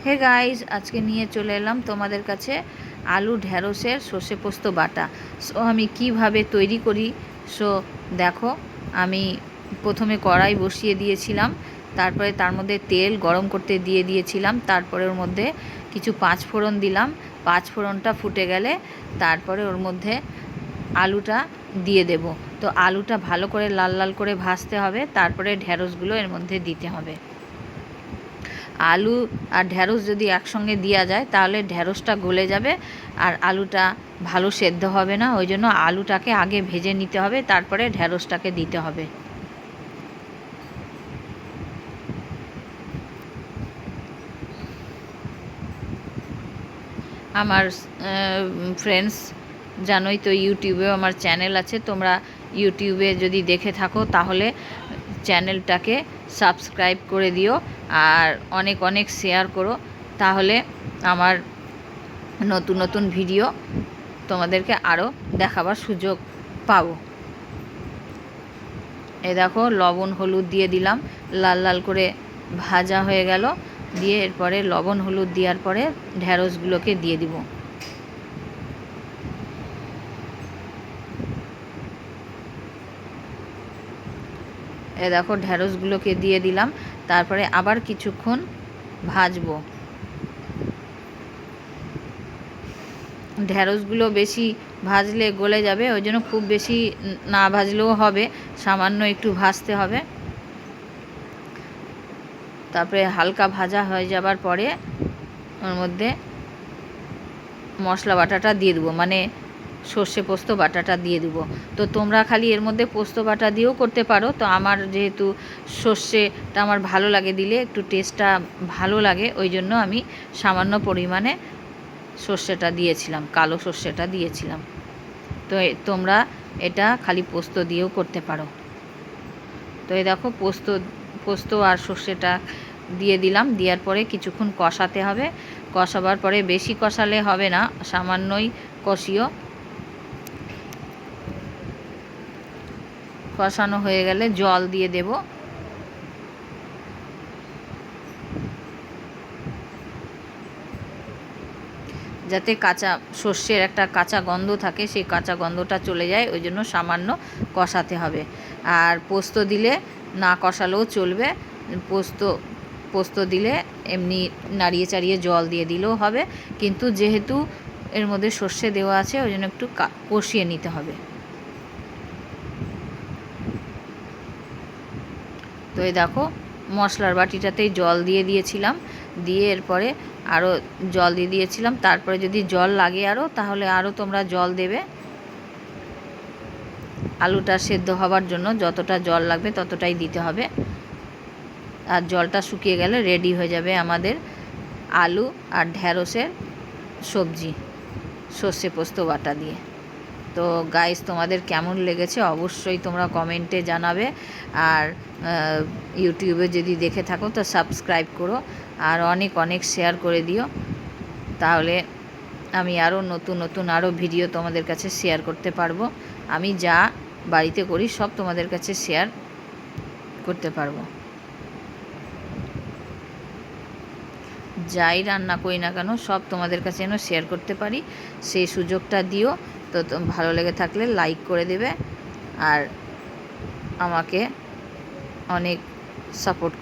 Hey guys, আজকে নিয়ে চলে এলাম তোমাদের কাছে আলু ঢ্যাঁড়সের সর্ষে পোস্ত বাটা। সো আমি কিভাবে তৈরি করি সো দেখো। আমি প্রথমে কড়াই বসিয়ে দিয়েছিলাম, তারপরে তার মধ্যে তেল গরম করতে দিয়ে দিয়েছিলাম, তারপরে ওর মধ্যে কিছু পাঁচফোড়ন দিলাম। পাঁচফোড়নটা ফুটে গেলে তারপরে ওর মধ্যে আলুটা দিয়ে দেব। তো আলুটা ভালো করে লাল লাল করে ভাজতে হবে, তারপরে ঢ্যাঁড়সগুলো এর মধ্যে দিতে হবে। আলু আর ঢ্যাঁড়স যদি একসঙ্গে দেওয়া যায় তাহলে ঢ্যাঁড়সটা গলে যাবে আর আলুটা ভালো সেদ্ধ হবে না। ওই জন্য আলুটাকে আগে ভেজে নিতে হবে, তারপরে ঢ্যাঁড়সটাকে দিতে হবে। আমার ফ্রেন্ডস জানোই তো, ইউটিউবেও আমার চ্যানেল আছে। তোমরা ইউটিউবে যদি দেখে থাকো তাহলে চ্যানেলটাকে সাবস্ক্রাইব করে দিও আর অনেক অনেক শেয়ার করো, তাহলে আমার নতুন নতুন ভিডিও তোমাদেরকে আরও দেখাবার সুযোগ পাবো। এ দেখো, লবণ হলুদ দিয়ে দিলাম, লাল লাল করে ভাজা হয়ে গেল। দিয়ে এরপরে লবণ হলুদ দেওয়ার পরে ঢ্যাঁড়সগুলোকে দিয়ে দিব। এ দেখো, ঢ্যাঁড়সগুলোকে দিয়ে দিলাম, তারপরে আবার কিছুক্ষণ ভাজবো। ঢ্যাঁড়সগুলো বেশি ভাজলে গলে যাবে, ওই জন্য খুব বেশি না ভাজলেও হবে, সামান্য একটু ভাজতে হবে। তারপরে হালকা ভাজা হয়ে যাবার পরে ওর মধ্যে মশলা বাটাটা দিয়ে দেবো, মানে সর্ষে পোস্ত বাটাটা দিয়ে দেবো। তো তোমরা খালি এর মধ্যে পোস্ত বাটা দিয়েও করতে পারো। তো আমার যেহেতু সর্ষেটা আমার ভালো লাগে, দিলে একটু টেস্টটা ভালো লাগে, ওই জন্য আমি সামান্য পরিমাণে সর্ষেটা দিয়েছিলাম, কালো সর্ষেটা দিয়েছিলাম। তো তোমরা এটা খালি পোস্ত দিয়েও করতে পারো। তো এই দেখো, পোস্ত আর সর্ষেটা দিয়ে দিলাম, দেওয়ার পরে কিছুক্ষণ কষাতে হবে। কষাবার পরে বেশি কষালে হবে না, সামান্যই কষিও। কষানো হয়ে গেলে জল দিয়ে দেব। যাতে সর্ষের একটা কাঁচা গন্ধ থাকে, সেই কাঁচা গন্ধটা চলে যায়, ওই জন্য সামান্য কষাতে হবে। আর পোস্ত দিলে না কষালেও চলবে। পোস্ত দিলে এমনি নাড়িয়ে চাড়িয়ে জল দিয়ে দিলেও হবে, কিন্তু যেহেতু এর মধ্যে সর্ষে দেওয়া আছে ওই জন্য একটু কষিয়ে নিতে হবে। তো এই দেখো, মশলার বাটিটাতেই জল দিয়ে দিয়েছিলাম, দিয়ে এরপরে আরও জল দিয়ে দিয়েছিলাম। তারপরে যদি জল লাগে আরও, তাহলে আরও তোমরা জল দেবে। আলুটা সেদ্ধ হবার জন্য যতটা জল লাগবে ততটাই দিতে হবে। আর জলটা শুকিয়ে গেলে রেডি হয়ে যাবে আমাদের আলু আর ঢ্যাঁড়সের সবজি সর্ষে পোস্ত বাটা দিয়ে। তো গাইস, তোমাদের কেমন লেগেছে অবশ্যই তোমরা কমেন্টে জানাবে। আর ইউটিউবে যদি দেখে থাকো তো সাবস্ক্রাইব করো আর অনেক অনেক শেয়ার করে দিও, তাহলে আমি আরও নতুন নতুন আরও ভিডিও তোমাদের কাছে শেয়ার করতে পারবো। আমি যা বাড়িতে করি সব তোমাদের কাছে শেয়ার করতে পারবো। যাই রান্না করি না কেন সব তোমাদের কাছে যেন শেয়ার করতে পারি, সেই সুযোগটা দিও। তো ভালো লেগে থাকলে লাইক করে দেবে আর আমাকে অনেক সাপোর্ট